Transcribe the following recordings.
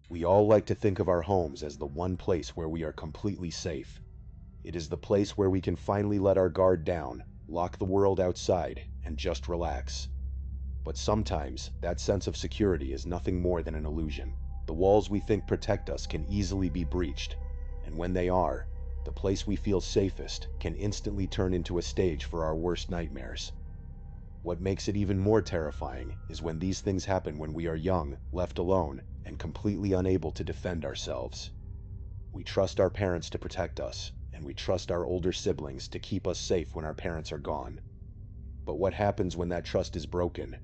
We all like to think of our homes as the one place where we are completely safe. It is the place where we can finally let our guard down, lock the world outside, and just relax. But sometimes, that sense of security is nothing more than an illusion. The walls we think protect us can easily be breached, and when they are, the place we feel safest can instantly turn into a stage for our worst nightmares. What makes it even more terrifying is when these things happen when we are young, left alone, and completely unable to defend ourselves. We trust our parents to protect us, and we trust our older siblings to keep us safe when our parents are gone. But what happens when that trust is broken,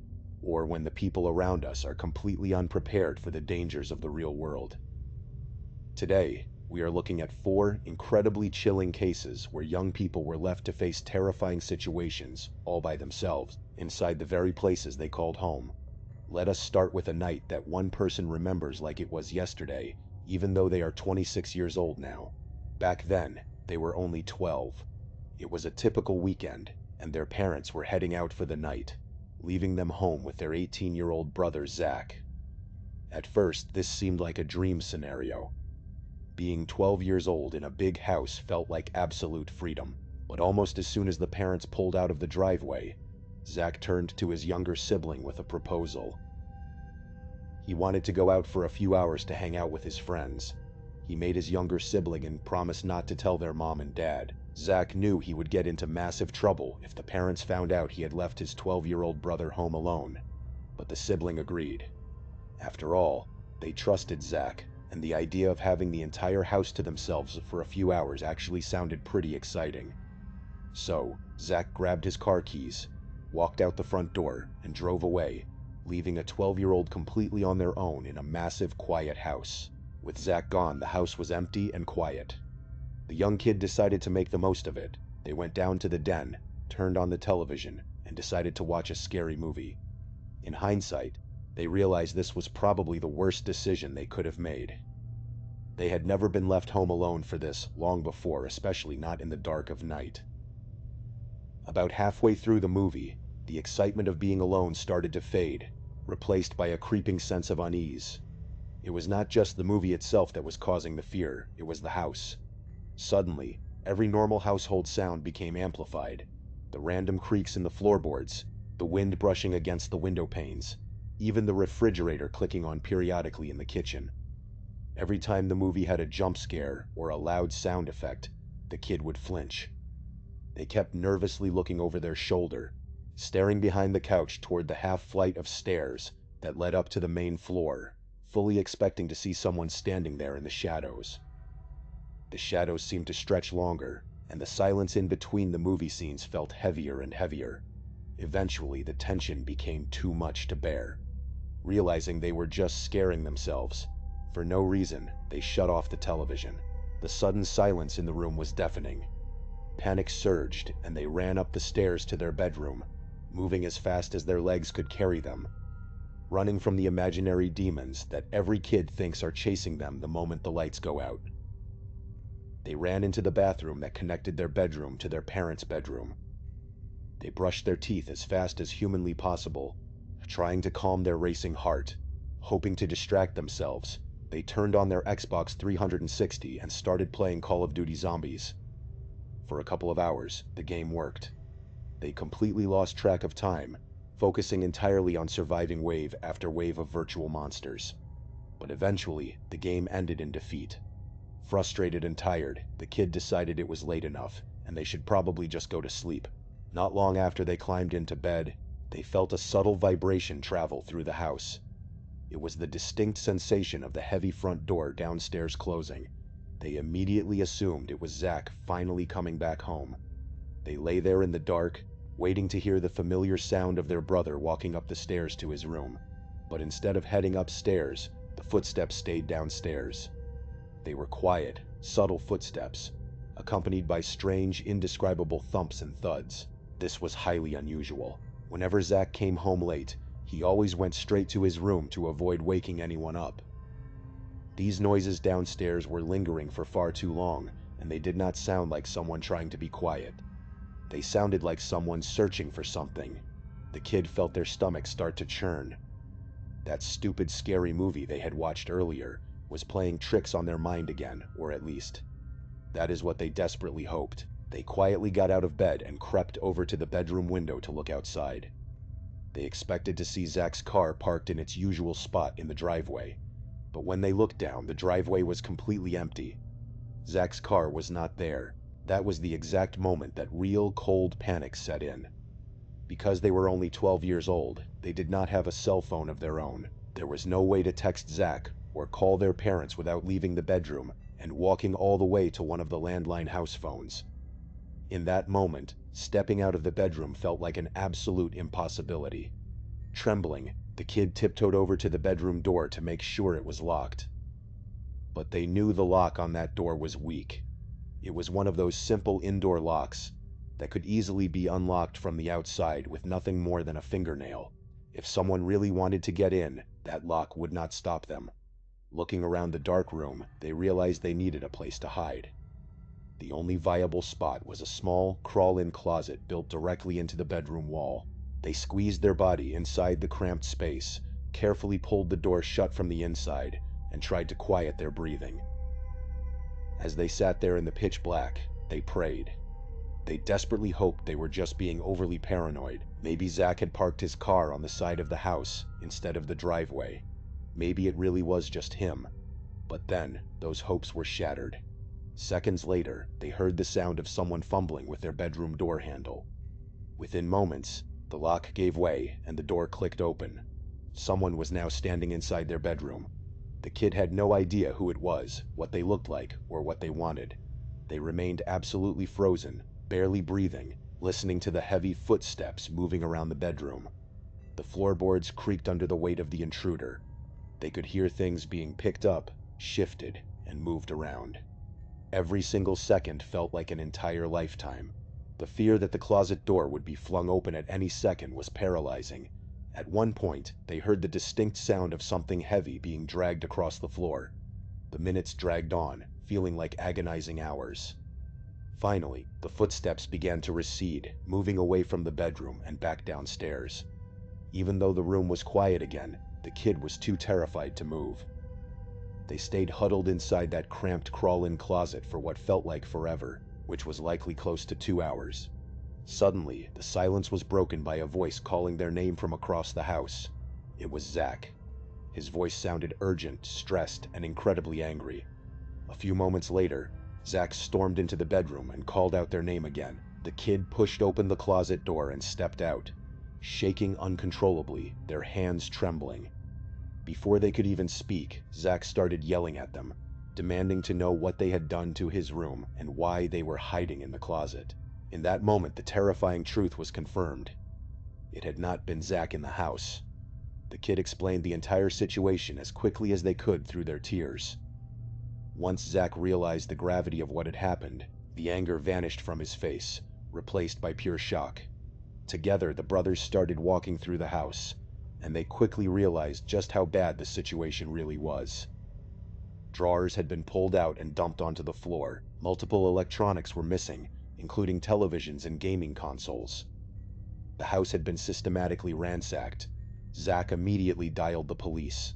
or when the people around us are completely unprepared for the dangers of the real world? Today, we are looking at 4 incredibly chilling cases where young people were left to face terrifying situations all by themselves inside the very places they called home. Let us start with a night that one person remembers like it was yesterday, even though they are 26 years old now. Back then, they were only 12. It was a typical weekend, and their parents were heading out for the night, leaving them home with their 18-year-old brother Zach. At first, this seemed like a dream scenario. Being 12 years old in a big house felt like absolute freedom, but almost as soon as the parents pulled out of the driveway, Zach turned to his younger sibling with a proposal. He wanted to go out for a few hours to hang out with his friends. He made his younger sibling and promised not to tell their mom and dad. Zach knew he would get into massive trouble if the parents found out he had left his 12-year-old brother home alone, but the sibling agreed. After all, they trusted Zach, and the idea of having the entire house to themselves for a few hours actually sounded pretty exciting. So, Zach grabbed his car keys, walked out the front door, and drove away, leaving a 12-year-old completely on their own in a massive, quiet house. With Zach gone, the house was empty and quiet. The young kid decided to make the most of it. They went down to the den, turned on the television, and decided to watch a scary movie. In hindsight, they realized this was probably the worst decision they could have made. They had never been left home alone for this long before, especially not in the dark of night. About halfway through the movie, the excitement of being alone started to fade, replaced by a creeping sense of unease. It was not just the movie itself that was causing the fear, it was the house. Suddenly, every normal household sound became amplified. The random creaks in the floorboards, the wind brushing against the window panes, even the refrigerator clicking on periodically in the kitchen. Every time the movie had a jump scare or a loud sound effect, the kid would flinch. They kept nervously looking over their shoulder, staring behind the couch toward the half-flight of stairs that led up to the main floor, fully expecting to see someone standing there in the shadows. The shadows seemed to stretch longer, and the silence in between the movie scenes felt heavier and heavier. Eventually, the tension became too much to bear. Realizing they were just scaring themselves, for no reason, they shut off the television. The sudden silence in the room was deafening. Panic surged, and they ran up the stairs to their bedroom, moving as fast as their legs could carry them, running from the imaginary demons that every kid thinks are chasing them the moment the lights go out. They ran into the bathroom that connected their bedroom to their parents' bedroom. They brushed their teeth as fast as humanly possible, trying to calm their racing heart. Hoping to distract themselves, they turned on their Xbox 360 and started playing Call of Duty Zombies. For a couple of hours, the game worked. They completely lost track of time, focusing entirely on surviving wave after wave of virtual monsters. But eventually, the game ended in defeat. Frustrated and tired, the kid decided it was late enough, and they should probably just go to sleep. Not long after they climbed into bed, they felt a subtle vibration travel through the house. It was the distinct sensation of the heavy front door downstairs closing. They immediately assumed it was Zach finally coming back home. They lay there in the dark, waiting to hear the familiar sound of their brother walking up the stairs to his room. But instead of heading upstairs, the footsteps stayed downstairs. They were quiet, subtle footsteps, accompanied by strange, indescribable thumps and thuds. This was highly unusual. Whenever Zach came home late, he always went straight to his room to avoid waking anyone up. These noises downstairs were lingering for far too long, and they did not sound like someone trying to be quiet. They sounded like someone searching for something. The kid felt their stomach start to churn. That stupid, scary movie they had watched earlier, was playing tricks on their mind again, or at least, that is what they desperately hoped. They quietly got out of bed and crept over to the bedroom window to look outside. They expected to see Zach's car parked in its usual spot in the driveway, but when they looked down, the driveway was completely empty. Zach's car was not there. That was the exact moment that real cold panic set in. Because they were only 12 years old, they did not have a cell phone of their own. There was no way to text Zach or call their parents without leaving the bedroom and walking all the way to one of the landline house phones. In that moment, stepping out of the bedroom felt like an absolute impossibility. Trembling, the kid tiptoed over to the bedroom door to make sure it was locked. But they knew the lock on that door was weak. It was one of those simple indoor locks that could easily be unlocked from the outside with nothing more than a fingernail. If someone really wanted to get in, that lock would not stop them. Looking around the dark room, they realized they needed a place to hide. The only viable spot was a small, crawl-in closet built directly into the bedroom wall. They squeezed their body inside the cramped space, carefully pulled the door shut from the inside, and tried to quiet their breathing. As they sat there in the pitch black, they prayed. They desperately hoped they were just being overly paranoid. Maybe Zach had parked his car on the side of the house instead of the driveway. Maybe it really was just him. But then, those hopes were shattered. Seconds later, they heard the sound of someone fumbling with their bedroom door handle. Within moments, the lock gave way and the door clicked open. Someone was now standing inside their bedroom. The kid had no idea who it was, what they looked like, or what they wanted. They remained absolutely frozen, barely breathing, listening to the heavy footsteps moving around the bedroom. The floorboards creaked under the weight of the intruder. They could hear things being picked up, shifted, and moved around. Every single second felt like an entire lifetime. The fear that the closet door would be flung open at any second was paralyzing. At one point, they heard the distinct sound of something heavy being dragged across the floor. The minutes dragged on, feeling like agonizing hours. Finally, the footsteps began to recede, moving away from the bedroom and back downstairs. Even though the room was quiet again, the kid was too terrified to move. They stayed huddled inside that cramped crawl-in closet for what felt like forever, which was likely close to 2 hours. Suddenly, the silence was broken by a voice calling their name from across the house. It was Zach. His voice sounded urgent, stressed, and incredibly angry. A few moments later, Zach stormed into the bedroom and called out their name again. The kid pushed open the closet door and stepped out, shaking uncontrollably, their hands trembling. Before they could even speak, Zach started yelling at them, demanding to know what they had done to his room and why they were hiding in the closet. In that moment, the terrifying truth was confirmed. It had not been Zach in the house. The kid explained the entire situation as quickly as they could through their tears. Once Zach realized the gravity of what had happened, the anger vanished from his face, replaced by pure shock. Together, the brothers started walking through the house, and they quickly realized just how bad the situation really was. Drawers had been pulled out and dumped onto the floor. Multiple electronics were missing, including televisions and gaming consoles. The house had been systematically ransacked. Zach immediately dialed the police.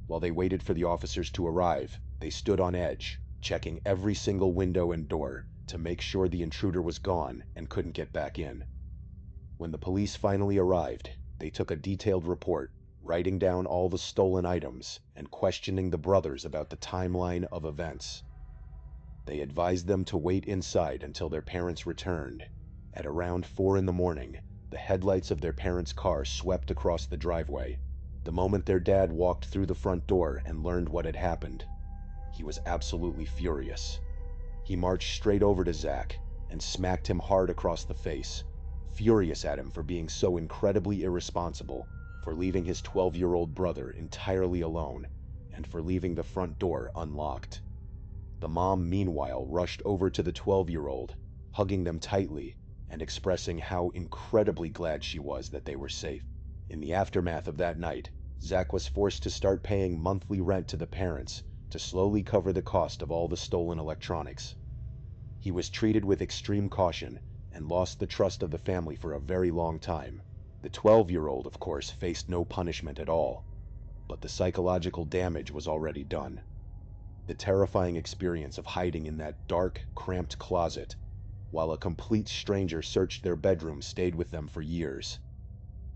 While they waited for the officers to arrive, they stood on edge, checking every single window and door to make sure the intruder was gone and couldn't get back in. When the police finally arrived, they took a detailed report, writing down all the stolen items and questioning the brothers about the timeline of events. They advised them to wait inside until their parents returned. At around 4 in the morning, the headlights of their parents' car swept across the driveway. The moment their dad walked through the front door and learned what had happened, he was absolutely furious. He marched straight over to Zach and smacked him hard across the face, furious at him for being so incredibly irresponsible, for leaving his 12-year-old brother entirely alone, and for leaving the front door unlocked. The mom, meanwhile, rushed over to the 12-year-old, hugging them tightly and expressing how incredibly glad she was that they were safe. In the aftermath of that night, Zach was forced to start paying monthly rent to the parents to slowly cover the cost of all the stolen electronics. He was treated with extreme caution and lost the trust of the family for a very long time. The 12-year-old, of course, faced no punishment at all, but the psychological damage was already done. The terrifying experience of hiding in that dark, cramped closet, while a complete stranger searched their bedroom, stayed with them for years.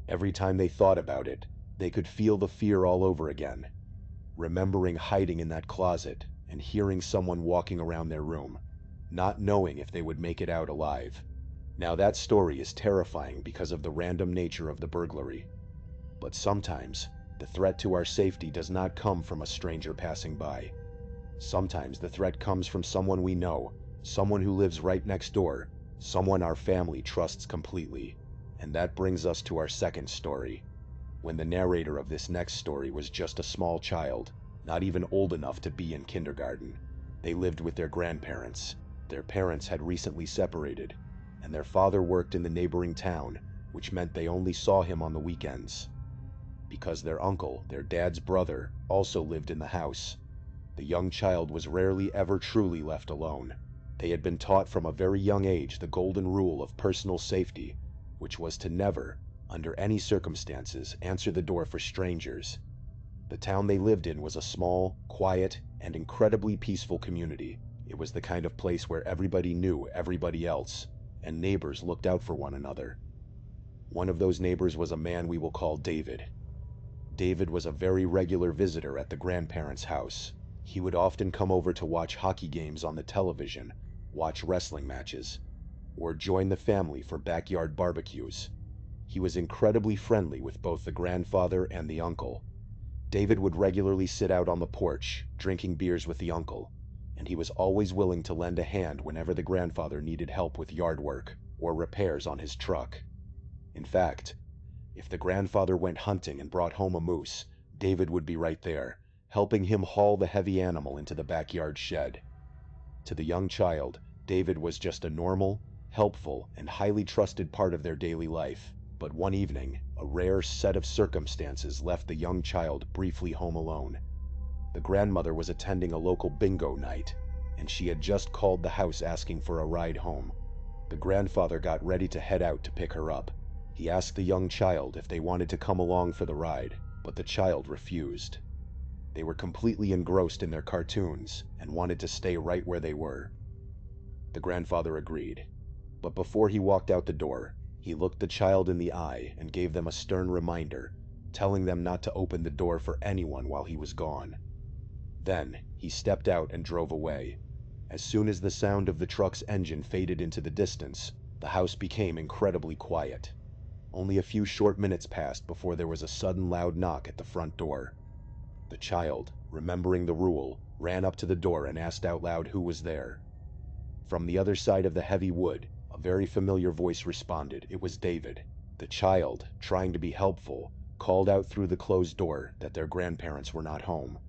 Every time they thought about it, they could feel the fear all over again, remembering hiding in that closet and hearing someone walking around their room, not knowing if they would make it out alive. Now that story is terrifying because of the random nature of the burglary. But sometimes, the threat to our safety does not come from a stranger passing by. Sometimes the threat comes from someone we know, someone who lives right next door, someone our family trusts completely. And that brings us to our second story. When the narrator of this next story was just a small child, not even old enough to be in kindergarten. They lived with their grandparents. Their parents had recently separated, and their father worked in the neighboring town, which meant they only saw him on the weekends. Because their uncle, their dad's brother, also lived in the house, the young child was rarely ever truly left alone. They had been taught from a very young age the golden rule of personal safety, which was to never, under any circumstances, answer the door for strangers. The town they lived in was a small, quiet, and incredibly peaceful community. It was the kind of place where everybody knew everybody else, and neighbors looked out for one another. One of those neighbors was a man we will call David. David was a very regular visitor at the grandparents' house. He would often come over to watch hockey games on the television, watch wrestling matches, or join the family for backyard barbecues. He was incredibly friendly with both the grandfather and the uncle. David would regularly sit out on the porch, drinking beers with the uncle, and he was always willing to lend a hand whenever the grandfather needed help with yard work or repairs on his truck. In fact, if the grandfather went hunting and brought home a moose, David would be right there, helping him haul the heavy animal into the backyard shed. To the young child, David was just a normal, helpful, and highly trusted part of their daily life. But one evening, a rare set of circumstances left the young child briefly home alone. The grandmother was attending a local bingo night, and she had just called the house asking for a ride home. The grandfather got ready to head out to pick her up. He asked the young child if they wanted to come along for the ride, but the child refused. They were completely engrossed in their cartoons and wanted to stay right where they were. The grandfather agreed, but before he walked out the door, he looked the child in the eye and gave them a stern reminder, telling them not to open the door for anyone while he was gone. Then, he stepped out and drove away. As soon as the sound of the truck's engine faded into the distance, the house became incredibly quiet. Only a few short minutes passed before there was a sudden loud knock at the front door. The child, remembering the rule, ran up to the door and asked out loud who was there. From the other side of the heavy wood, a very familiar voice responded. It was David. The child, trying to be helpful, called out through the closed door that their grandparents were not home.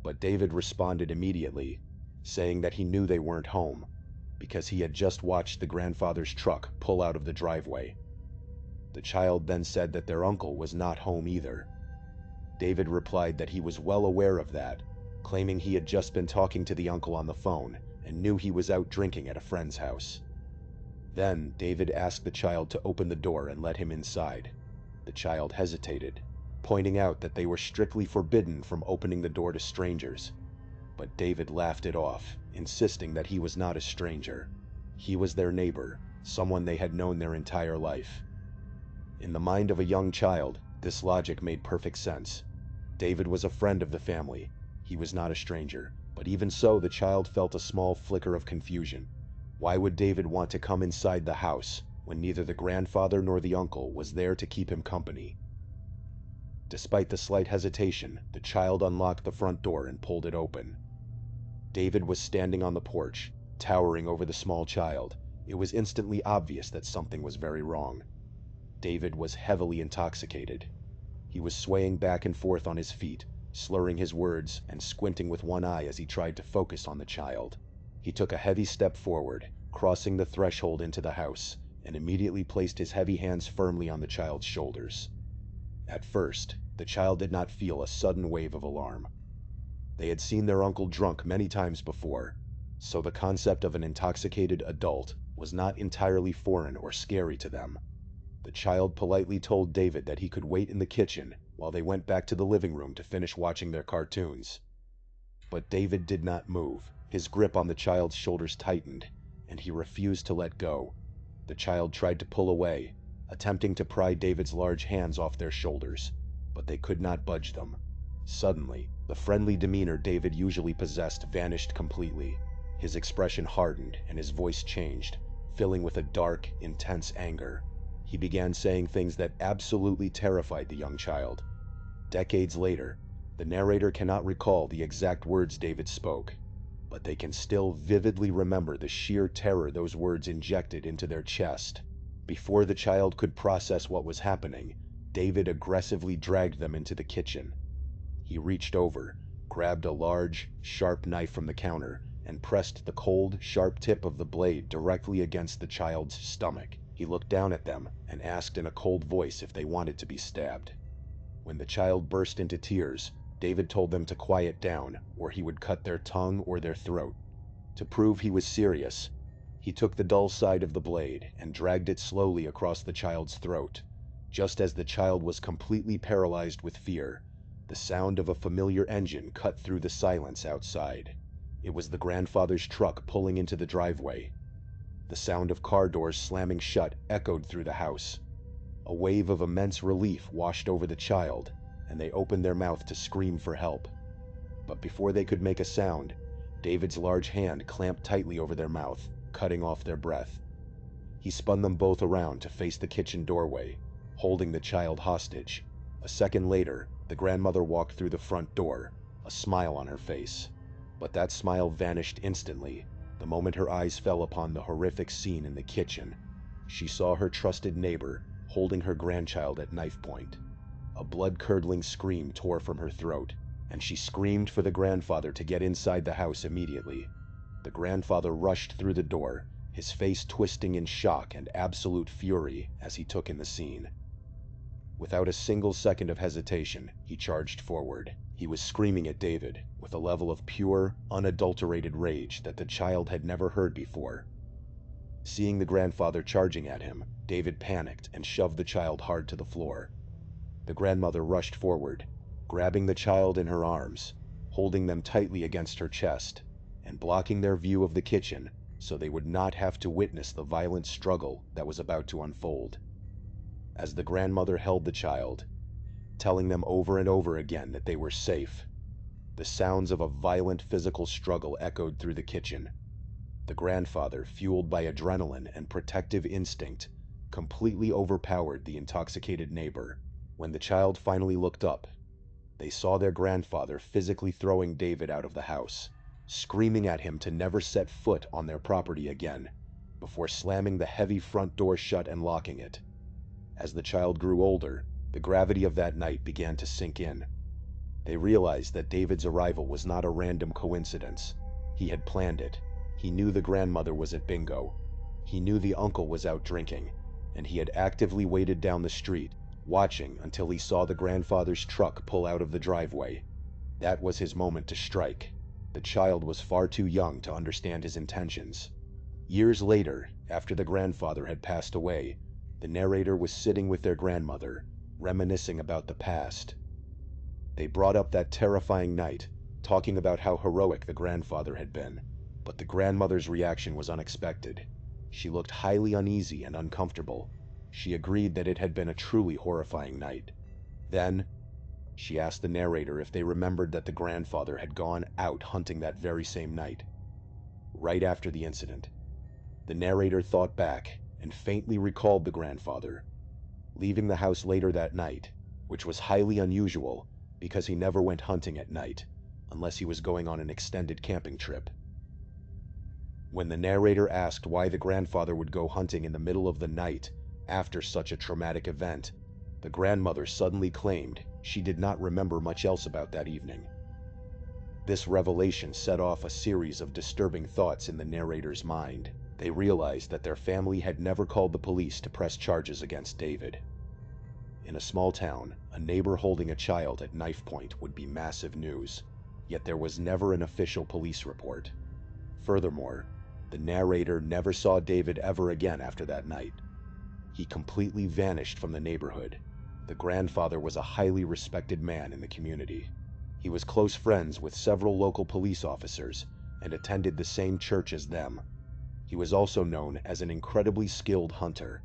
But David responded immediately, saying that he knew they weren't home, because he had just watched the grandfather's truck pull out of the driveway. The child then said that their uncle was not home either. David replied that he was well aware of that, claiming he had just been talking to the uncle on the phone and knew he was out drinking at a friend's house. Then David asked the child to open the door and let him inside. The child hesitated, pointing out that they were strictly forbidden from opening the door to strangers. But David laughed it off, insisting that he was not a stranger. He was their neighbor, someone they had known their entire life. In the mind of a young child, this logic made perfect sense. David was a friend of the family. He was not a stranger, but even so, the child felt a small flicker of confusion. Why would David want to come inside the house when neither the grandfather nor the uncle was there to keep him company? Despite the slight hesitation, the child unlocked the front door and pulled it open. David was standing on the porch, towering over the small child. It was instantly obvious that something was very wrong. David was heavily intoxicated. He was swaying back and forth on his feet, slurring his words and squinting with one eye as he tried to focus on the child. He took a heavy step forward, crossing the threshold into the house, and immediately placed his heavy hands firmly on the child's shoulders. At first, the child did not feel a sudden wave of alarm. They had seen their uncle drunk many times before, so the concept of an intoxicated adult was not entirely foreign or scary to them. The child politely told David that he could wait in the kitchen while they went back to the living room to finish watching their cartoons. But David did not move. His grip on the child's shoulders tightened, and he refused to let go. The child tried to pull away, attempting to pry David's large hands off their shoulders, but they could not budge them. Suddenly, the friendly demeanor David usually possessed vanished completely. His expression hardened and his voice changed, filling with a dark, intense anger. He began saying things that absolutely terrified the young child. Decades later, the narrator cannot recall the exact words David spoke, but they can still vividly remember the sheer terror those words injected into their chest. Before the child could process what was happening, David aggressively dragged them into the kitchen. He reached over, grabbed a large, sharp knife from the counter, and pressed the cold, sharp tip of the blade directly against the child's stomach. He looked down at them and asked in a cold voice if they wanted to be stabbed. When the child burst into tears, David told them to quiet down, or he would cut their tongue or their throat. To prove he was serious, he took the dull side of the blade and dragged it slowly across the child's throat. Just as the child was completely paralyzed with fear, the sound of a familiar engine cut through the silence outside. It was the grandfather's truck pulling into the driveway. The sound of car doors slamming shut echoed through the house. A wave of immense relief washed over the child, and they opened their mouth to scream for help. But before they could make a sound, David's large hand clamped tightly over their mouth, cutting off their breath. He spun them both around to face the kitchen doorway, holding the child hostage. A second later, the grandmother walked through the front door, a smile on her face. But that smile vanished instantly, the moment her eyes fell upon the horrific scene in the kitchen. She saw her trusted neighbor holding her grandchild at knife point. A blood-curdling scream tore from her throat, and she screamed for the grandfather to get inside the house immediately. The grandfather rushed through the door, his face twisting in shock and absolute fury as he took in the scene. Without a single second of hesitation, he charged forward. He was screaming at David with a level of pure, unadulterated rage that the child had never heard before. Seeing the grandfather charging at him, David panicked and shoved the child hard to the floor. The grandmother rushed forward, grabbing the child in her arms, holding them tightly against her chest, and blocking their view of the kitchen so they would not have to witness the violent struggle that was about to unfold. As the grandmother held the child, telling them over and over again that they were safe, the sounds of a violent physical struggle echoed through the kitchen. The grandfather, fueled by adrenaline and protective instinct, completely overpowered the intoxicated neighbor. When the child finally looked up, they saw their grandfather physically throwing David out of the house, screaming at him to never set foot on their property again, before slamming the heavy front door shut and locking it. As the child grew older, the gravity of that night began to sink in. They realized that David's arrival was not a random coincidence. He had planned it. He knew the grandmother was at bingo. He knew the uncle was out drinking, and he had actively waited down the street, watching until he saw the grandfather's truck pull out of the driveway. That was his moment to strike. The child was far too young to understand his intentions. Years later, after the grandfather had passed away, the narrator was sitting with their grandmother, reminiscing about the past. They brought up that terrifying night, talking about how heroic the grandfather had been, but the grandmother's reaction was unexpected. She looked highly uneasy and uncomfortable. She agreed that it had been a truly horrifying night. Then, she asked the narrator if they remembered that the grandfather had gone out hunting that very same night. Right after the incident, the narrator thought back and faintly recalled the grandfather leaving the house later that night, which was highly unusual because he never went hunting at night, unless he was going on an extended camping trip. When the narrator asked why the grandfather would go hunting in the middle of the night after such a traumatic event, the grandmother suddenly claimed she did not remember much else about that evening. This revelation set off a series of disturbing thoughts in the narrator's mind. They realized that their family had never called the police to press charges against David. In a small town, a neighbor holding a child at knife point would be massive news, yet there was never an official police report. Furthermore, the narrator never saw David ever again after that night. He completely vanished from the neighborhood. The grandfather was a highly respected man in the community. He was close friends with several local police officers and attended the same church as them. He was also known as an incredibly skilled hunter.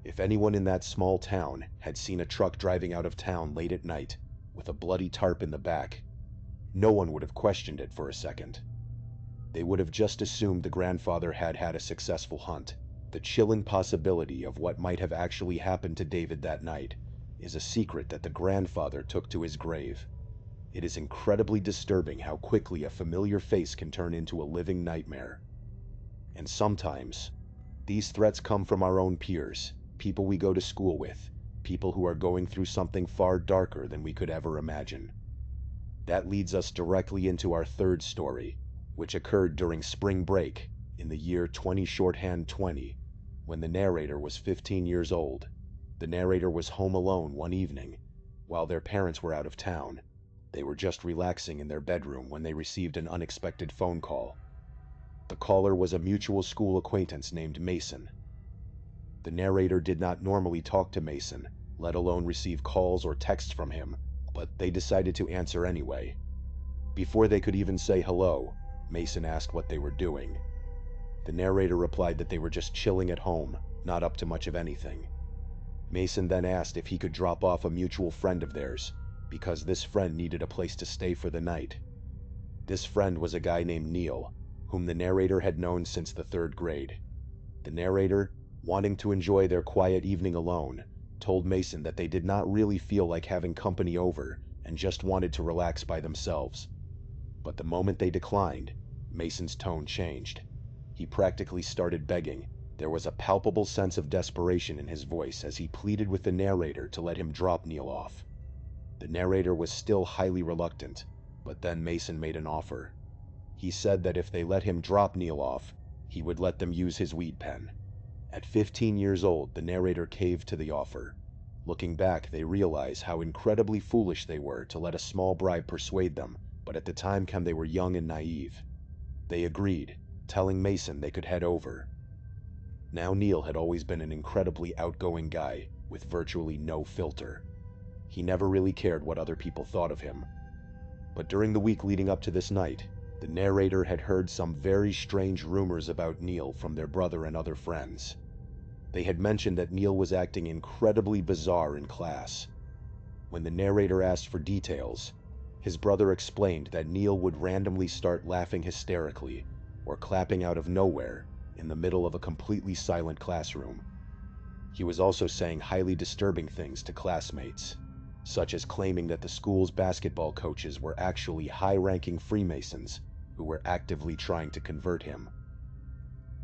If anyone in that small town had seen a truck driving out of town late at night with a bloody tarp in the back, no one would have questioned it for a second. They would have just assumed the grandfather had had a successful hunt. The chilling possibility of what might have actually happened to David that night is a secret that the grandfather took to his grave. It is incredibly disturbing how quickly a familiar face can turn into a living nightmare. And sometimes, these threats come from our own peers, people we go to school with, people who are going through something far darker than we could ever imagine. That leads us directly into our third story, which occurred during spring break in the year 20 shorthand 20, when the narrator was 15 years old. The narrator was home alone one evening, while their parents were out of town. They were just relaxing in their bedroom when they received an unexpected phone call. The caller was a mutual school acquaintance named Mason. The narrator did not normally talk to Mason, let alone receive calls or texts from him, but they decided to answer anyway. Before they could even say hello, Mason asked what they were doing. The narrator replied that they were just chilling at home, not up to much of anything. Mason then asked if he could drop off a mutual friend of theirs, because this friend needed a place to stay for the night. This friend was a guy named Neil, whom the narrator had known since the 3rd grade. The narrator, wanting to enjoy their quiet evening alone, told Mason that they did not really feel like having company over and just wanted to relax by themselves. But the moment they declined, Mason's tone changed. He practically started begging. There was a palpable sense of desperation in his voice as he pleaded with the narrator to let him drop Neil off. The narrator was still highly reluctant, but then Mason made an offer. He said that if they let him drop Neil off, he would let them use his weed pen. At 15 years old, the narrator caved to the offer. Looking back, they realize how incredibly foolish they were to let a small bribe persuade them, but at the time they were young and naive. They agreed, telling Mason they could head over. Now Neil had always been an incredibly outgoing guy with virtually no filter. He never really cared what other people thought of him. But during the week leading up to this night, the narrator had heard some very strange rumors about Neil from their brother and other friends. They had mentioned that Neil was acting incredibly bizarre in class. When the narrator asked for details, his brother explained that Neil would randomly start laughing hysterically or clapping out of nowhere in the middle of a completely silent classroom. He was also saying highly disturbing things to classmates, such as claiming that the school's basketball coaches were actually high-ranking Freemasons who were actively trying to convert him.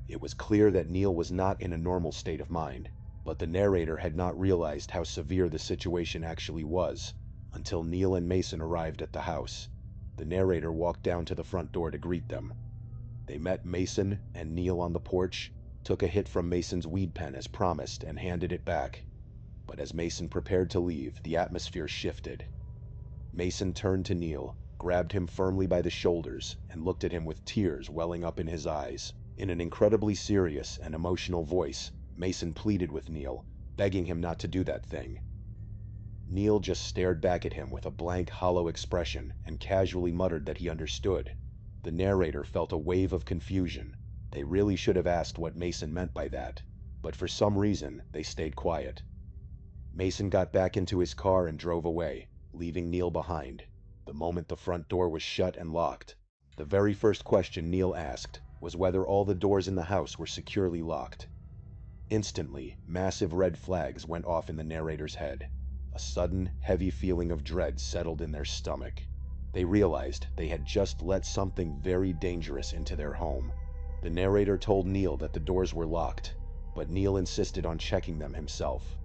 It was clear that Neil was not in a normal state of mind, but the narrator had not realized how severe the situation actually was until Neil and Mason arrived at the house. The narrator walked down to the front door to greet them. They met Mason and Neil on the porch, took a hit from Mason's weed pen as promised, and handed it back. But as Mason prepared to leave, the atmosphere shifted. Mason turned to Neil, grabbed him firmly by the shoulders, and looked at him with tears welling up in his eyes. In an incredibly serious and emotional voice, Mason pleaded with Neil, begging him not to do that thing. Neil just stared back at him with a blank, hollow expression and casually muttered that he understood. The narrator felt a wave of confusion. They really should have asked what Mason meant by that, but for some reason, they stayed quiet. Mason got back into his car and drove away, leaving Neil behind. The moment the front door was shut and locked, the very first question Neil asked was whether all the doors in the house were securely locked. Instantly, massive red flags went off in the narrator's head. A sudden, heavy feeling of dread settled in their stomach. They realized they had just let something very dangerous into their home. The narrator told Neil that the doors were locked, but Neil insisted on checking them himself.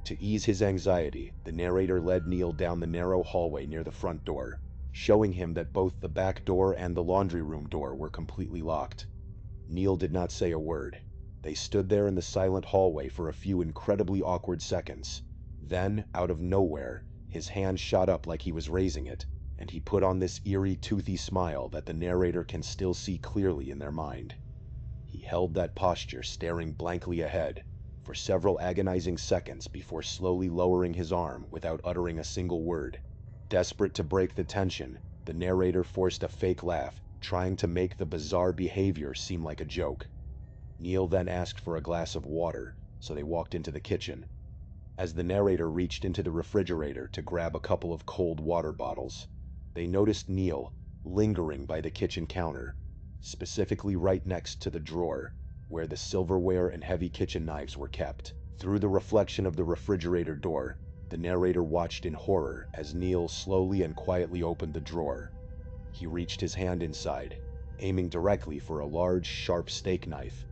To ease his anxiety, the narrator led Neil down the narrow hallway near the front door, showing him that both the back door and the laundry room door were completely locked. Neil did not say a word. They stood there in the silent hallway for a few incredibly awkward seconds. Then, out of nowhere, his hand shot up like he was raising it, and he put on this eerie, toothy smile that the narrator can still see clearly in their mind. He held that posture, staring blankly ahead, for several agonizing seconds before slowly lowering his arm without uttering a single word. Desperate to break the tension, the narrator forced a fake laugh, trying to make the bizarre behavior seem like a joke. Neil then asked for a glass of water, so they walked into the kitchen. As the narrator reached into the refrigerator to grab a couple of cold water bottles, they noticed Neil lingering by the kitchen counter, specifically right next to the drawer where the silverware and heavy kitchen knives were kept. Through the reflection of the refrigerator door, the narrator watched in horror as Neil slowly and quietly opened the drawer. He reached his hand inside, aiming directly for a large, sharp steak knife.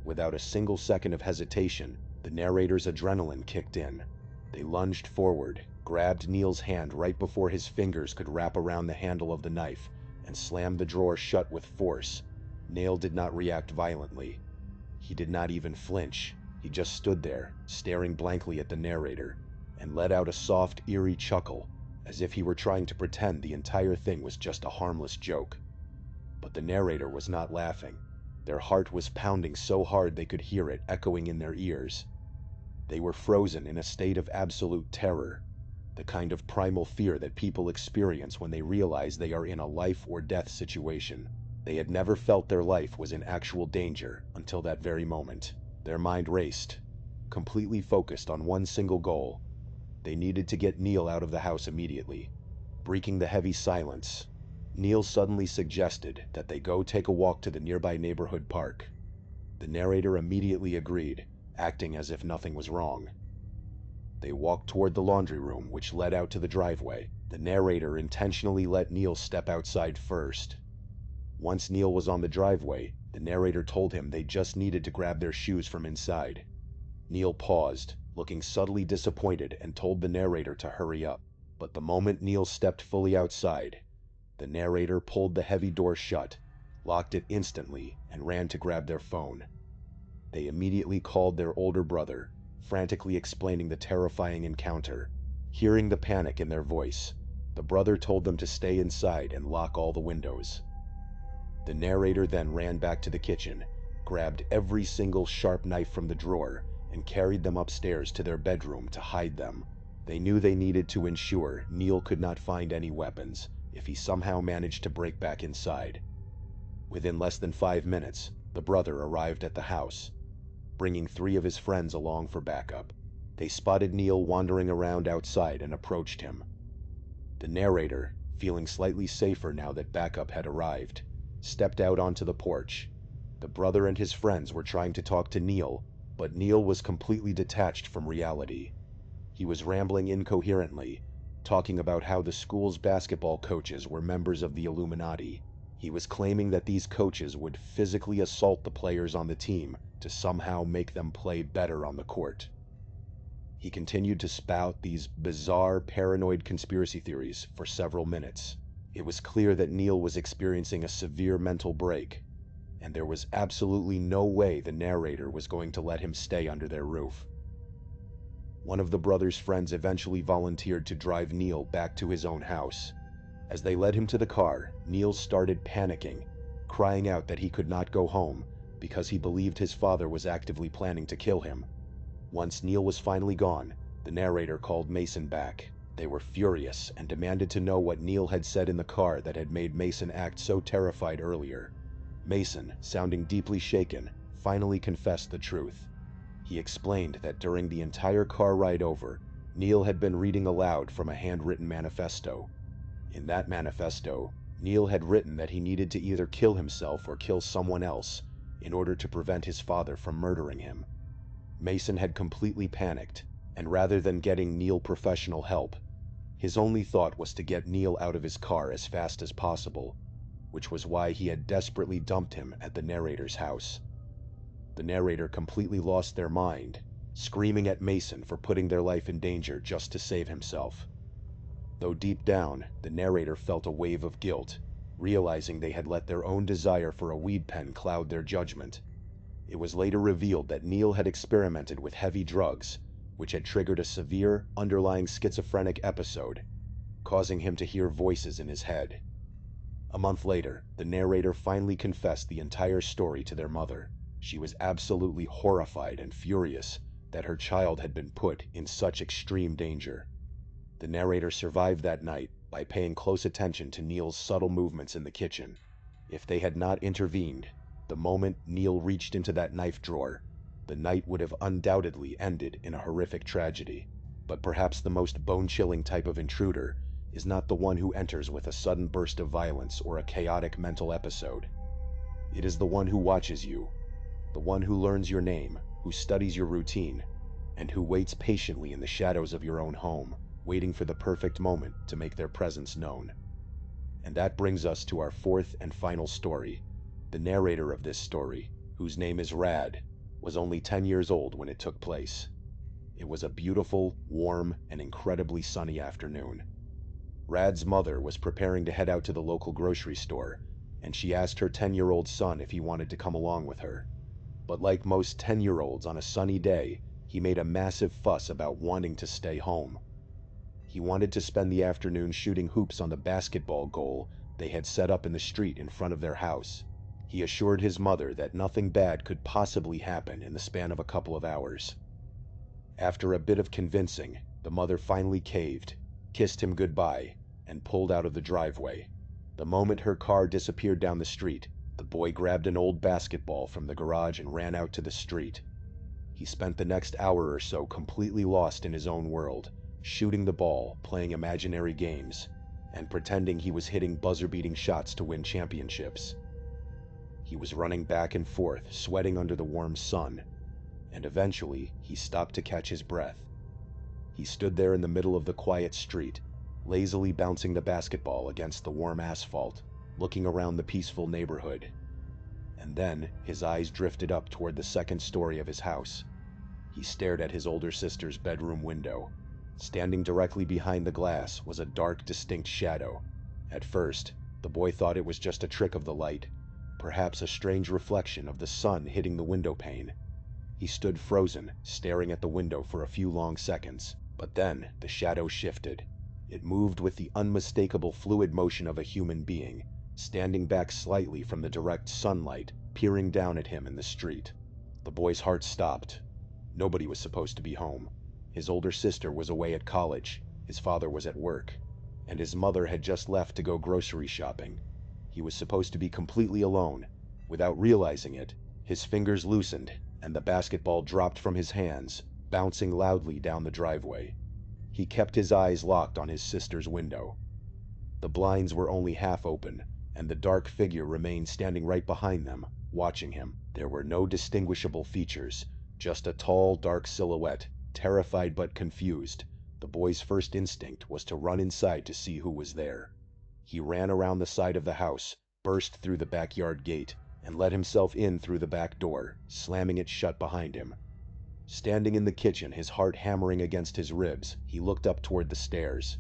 Without a single second of hesitation, the narrator's adrenaline kicked in. They lunged forward, grabbed Neil's hand right before his fingers could wrap around the handle of the knife, and slammed the drawer shut with force. Neil did not react violently. He did not even flinch. He just stood there, staring blankly at the narrator, and let out a soft, eerie chuckle, as if he were trying to pretend the entire thing was just a harmless joke. But the narrator was not laughing. Their heart was pounding so hard they could hear it echoing in their ears. They were frozen in a state of absolute terror, the kind of primal fear that people experience when they realize they are in a life or death situation. They had never felt their life was in actual danger until that very moment. Their mind raced, completely focused on one single goal. They needed to get Neil out of the house immediately. Breaking the heavy silence, Neil suddenly suggested that they go take a walk to the nearby neighborhood park. The narrator immediately agreed, acting as if nothing was wrong. They walked toward the laundry room, which led out to the driveway. The narrator intentionally let Neil step outside first. Once Neil was on the driveway, the narrator told him they just needed to grab their shoes from inside. Neil paused, looking subtly disappointed, and told the narrator to hurry up. But the moment Neil stepped fully outside, the narrator pulled the heavy door shut, locked it instantly, and ran to grab their phone. They immediately called their older brother, frantically explaining the terrifying encounter. Hearing the panic in their voice, the brother told them to stay inside and lock all the windows. The narrator then ran back to the kitchen, grabbed every single sharp knife from the drawer, and carried them upstairs to their bedroom to hide them. They knew they needed to ensure Neil could not find any weapons if he somehow managed to break back inside. Within less than 5 minutes, the brother arrived at the house, bringing 3 of his friends along for backup. They spotted Neil wandering around outside and approached him. The narrator, feeling slightly safer now that backup had arrived, stepped out onto the porch. The brother and his friends were trying to talk to Neil, but Neil was completely detached from reality. He was rambling incoherently, talking about how the school's basketball coaches were members of the Illuminati. He was claiming that these coaches would physically assault the players on the team to somehow make them play better on the court. He continued to spout these bizarre, paranoid conspiracy theories for several minutes. It was clear that Neil was experiencing a severe mental break, and there was absolutely no way the narrator was going to let him stay under their roof. One of the brothers' friends eventually volunteered to drive Neil back to his own house. As they led him to the car, Neil started panicking, crying out that he could not go home because he believed his father was actively planning to kill him. Once Neil was finally gone, the narrator called Mason back. They were furious and demanded to know what Neil had said in the car that had made Mason act so terrified earlier. Mason, sounding deeply shaken, finally confessed the truth. He explained that during the entire car ride over, Neil had been reading aloud from a handwritten manifesto. In that manifesto, Neil had written that he needed to either kill himself or kill someone else in order to prevent his father from murdering him. Mason had completely panicked, and rather than getting Neil professional help, his only thought was to get Neil out of his car as fast as possible, which was why he had desperately dumped him at the narrator's house. The narrator completely lost their mind, screaming at Mason for putting their life in danger just to save himself. Though deep down, the narrator felt a wave of guilt, realizing they had let their own desire for a weed pen cloud their judgment. It was later revealed that Neil had experimented with heavy drugs, which had triggered a severe, underlying schizophrenic episode, causing him to hear voices in his head. A month later, the narrator finally confessed the entire story to their mother. She was absolutely horrified and furious that her child had been put in such extreme danger. The narrator survived that night, by paying close attention to Neil's subtle movements in the kitchen. If they had not intervened, the moment Neil reached into that knife drawer, the night would have undoubtedly ended in a horrific tragedy. But perhaps the most bone-chilling type of intruder is not the one who enters with a sudden burst of violence or a chaotic mental episode. It is the one who watches you, the one who learns your name, who studies your routine, and who waits patiently in the shadows of your own home, waiting for the perfect moment to make their presence known. And that brings us to our fourth and final story. The narrator of this story, whose name is Rad, was only 10 years old when it took place. It was a beautiful, warm, and incredibly sunny afternoon. Rad's mother was preparing to head out to the local grocery store, and she asked her 10-year-old son if he wanted to come along with her. But like most 10-year-olds on a sunny day, he made a massive fuss about wanting to stay home. He wanted to spend the afternoon shooting hoops on the basketball goal they had set up in the street in front of their house. He assured his mother that nothing bad could possibly happen in the span of a couple of hours. After a bit of convincing, the mother finally caved, kissed him goodbye, and pulled out of the driveway. The moment her car disappeared down the street, the boy grabbed an old basketball from the garage and ran out to the street. He spent the next hour or so completely lost in his own world, shooting the ball, playing imaginary games, and pretending he was hitting buzzer-beating shots to win championships. He was running back and forth, sweating under the warm sun, and eventually he stopped to catch his breath. He stood there in the middle of the quiet street, lazily bouncing the basketball against the warm asphalt, looking around the peaceful neighborhood. And then his eyes drifted up toward the second story of his house. He stared at his older sister's bedroom window. Standing directly behind the glass was a dark, distinct shadow. At first, the boy thought it was just a trick of the light, perhaps a strange reflection of the sun hitting the window pane. He stood frozen, staring at the window for a few long seconds, but then the shadow shifted. It moved with the unmistakable fluid motion of a human being, standing back slightly from the direct sunlight, peering down at him in the street. The boy's heart stopped. Nobody was supposed to be home. His older sister was away at college, his father was at work, and his mother had just left to go grocery shopping. He was supposed to be completely alone. Without realizing it, his fingers loosened, and the basketball dropped from his hands, bouncing loudly down the driveway. He kept his eyes locked on his sister's window. The blinds were only half open, and the dark figure remained standing right behind them, watching him. There were no distinguishable features, just a tall, dark silhouette, terrified but confused. The boy's first instinct was to run inside to see who was there. He ran around the side of the house, burst through the backyard gate, and let himself in through the back door, slamming it shut behind him. Standing in the kitchen, his heart hammering against his ribs, he looked up toward the stairs.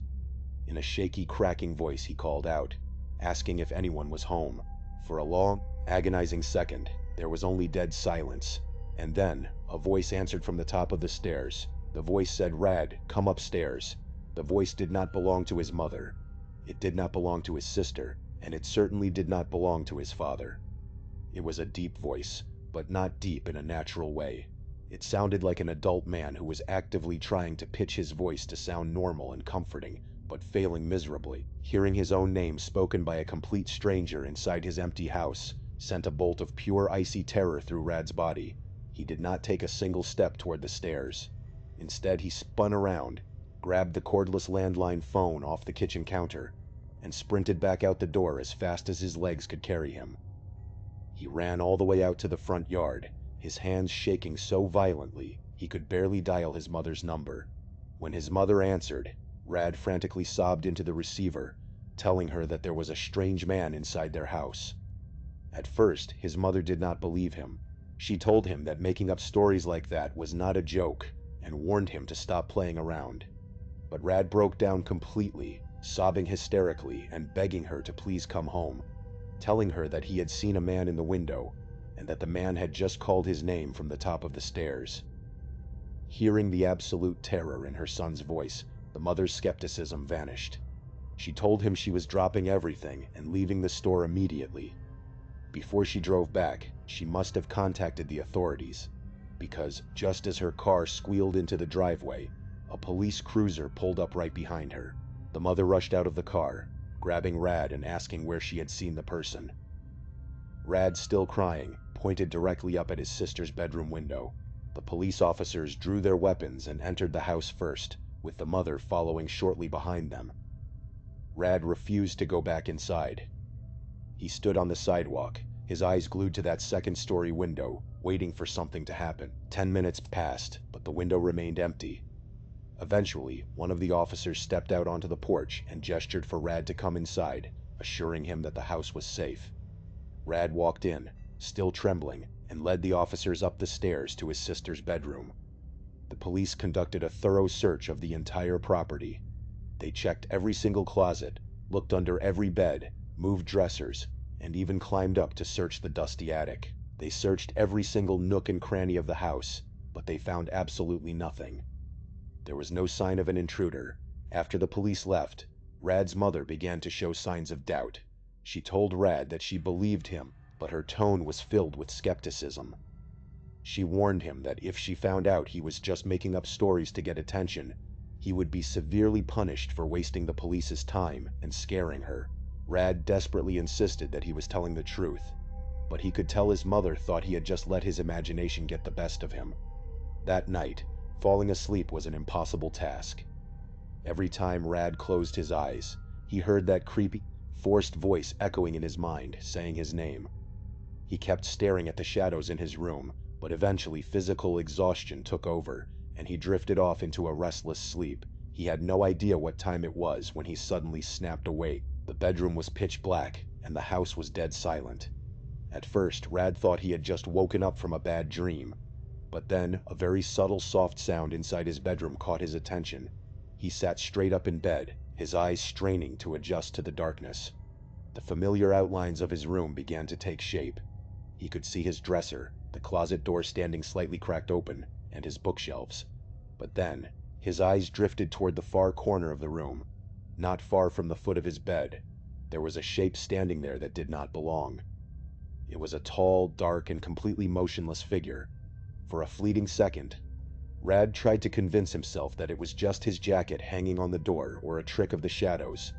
In a shaky, cracking voice, he called out, asking if anyone was home. For a long, agonizing second, there was only dead silence, and then a voice answered from the top of the stairs. The voice said, "Rad, come upstairs." The voice did not belong to his mother. It did not belong to his sister, and it certainly did not belong to his father. It was a deep voice, but not deep in a natural way. It sounded like an adult man who was actively trying to pitch his voice to sound normal and comforting, but failing miserably. Hearing his own name spoken by a complete stranger inside his empty house sent a bolt of pure icy terror through Rad's body. He did not take a single step toward the stairs. Instead, he spun around, grabbed the cordless landline phone off the kitchen counter, and sprinted back out the door as fast as his legs could carry him. He ran all the way out to the front yard, his hands shaking so violently he could barely dial his mother's number. When his mother answered, Rad frantically sobbed into the receiver, telling her that there was a strange man inside their house. At first, his mother did not believe him. She told him that making up stories like that was not a joke, and warned him to stop playing around. But Rad broke down completely, sobbing hysterically and begging her to please come home, telling her that he had seen a man in the window, and that the man had just called his name from the top of the stairs. Hearing the absolute terror in her son's voice, the mother's skepticism vanished. She told him she was dropping everything and leaving the store immediately. Before she drove back, she must have contacted the authorities, because just as her car squealed into the driveway, a police cruiser pulled up right behind her. The mother rushed out of the car, grabbing Rad and asking where she had seen the person. Rad, still crying, pointed directly up at his sister's bedroom window. The police officers drew their weapons and entered the house first, with the mother following shortly behind them. Rad refused to go back inside. He stood on the sidewalk, his eyes glued to that second-story window, waiting for something to happen. 10 minutes passed, but the window remained empty. Eventually, one of the officers stepped out onto the porch and gestured for Rad to come inside, assuring him that the house was safe. Rad walked in, still trembling, and led the officers up the stairs to his sister's bedroom. The police conducted a thorough search of the entire property. They checked every single closet, looked under every bed, moved dressers, and even climbed up to search the dusty attic. They searched every single nook and cranny of the house, but they found absolutely nothing. There was no sign of an intruder. After the police left, Rad's mother began to show signs of doubt. She told Rad that she believed him, but her tone was filled with skepticism. She warned him that if she found out he was just making up stories to get attention, he would be severely punished for wasting the police's time and scaring her. Rad desperately insisted that he was telling the truth, but he could tell his mother thought he had just let his imagination get the best of him. That night, falling asleep was an impossible task. Every time Rad closed his eyes, he heard that creepy, forced voice echoing in his mind, saying his name. He kept staring at the shadows in his room, but eventually physical exhaustion took over, and he drifted off into a restless sleep. He had no idea what time it was when he suddenly snapped awake. The bedroom was pitch black, and the house was dead silent. At first, Rad thought he had just woken up from a bad dream, but then a very subtle, soft sound inside his bedroom caught his attention. He sat straight up in bed, his eyes straining to adjust to the darkness. The familiar outlines of his room began to take shape. He could see his dresser, the closet door standing slightly cracked open, and his bookshelves. But then, his eyes drifted toward the far corner of the room. Not far from the foot of his bed, there was a shape standing there that did not belong. It was a tall, dark, and completely motionless figure. For a fleeting second, Rad tried to convince himself that it was just his jacket hanging on the door or a trick of the shadows.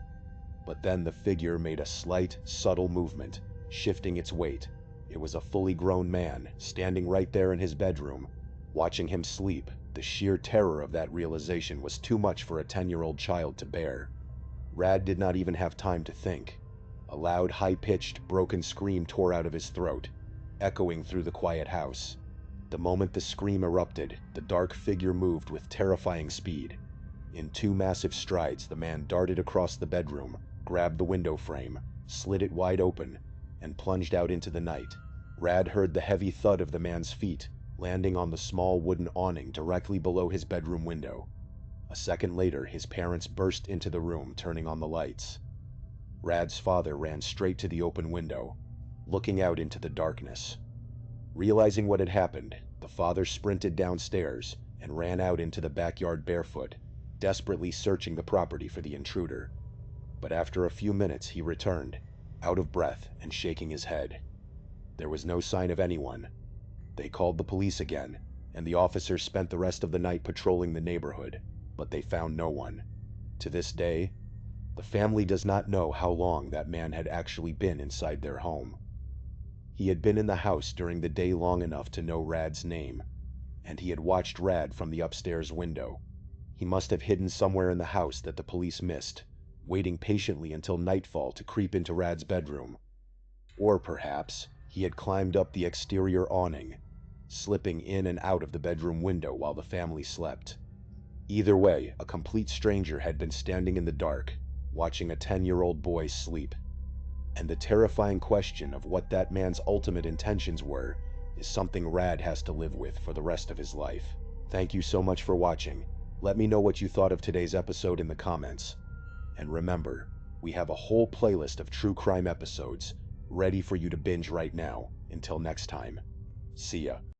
But then the figure made a slight, subtle movement, shifting its weight. It was a fully grown man, standing right there in his bedroom, watching him sleep. The sheer terror of that realization was too much for a 10-year-old child to bear. Rad did not even have time to think. A loud, high-pitched, broken scream tore out of his throat, echoing through the quiet house. The moment the scream erupted, the dark figure moved with terrifying speed. In 2 massive strides, the man darted across the bedroom, grabbed the window frame, slid it wide open, and plunged out into the night. Rad heard the heavy thud of the man's feet, landing on the small wooden awning directly below his bedroom window. A second later, his parents burst into the room, turning on the lights. Rad's father ran straight to the open window, looking out into the darkness. Realizing what had happened, the father sprinted downstairs and ran out into the backyard barefoot, desperately searching the property for the intruder. But after a few minutes, he returned, out of breath and shaking his head. There was no sign of anyone. They called the police again, and the officers spent the rest of the night patrolling the neighborhood, but they found no one. To this day, the family does not know how long that man had actually been inside their home. He had been in the house during the day long enough to know Rad's name, and he had watched Rad from the upstairs window. He must have hidden somewhere in the house that the police missed, waiting patiently until nightfall to creep into Rad's bedroom. Or perhaps he had climbed up the exterior awning, slipping in and out of the bedroom window while the family slept. Either way, a complete stranger had been standing in the dark, watching a 10-year-old boy sleep. And the terrifying question of what that man's ultimate intentions were is something Rad has to live with for the rest of his life. Thank you so much for watching. Let me know what you thought of today's episode in the comments. And remember, we have a whole playlist of true crime episodes ready for you to binge right now. Until next time, see ya.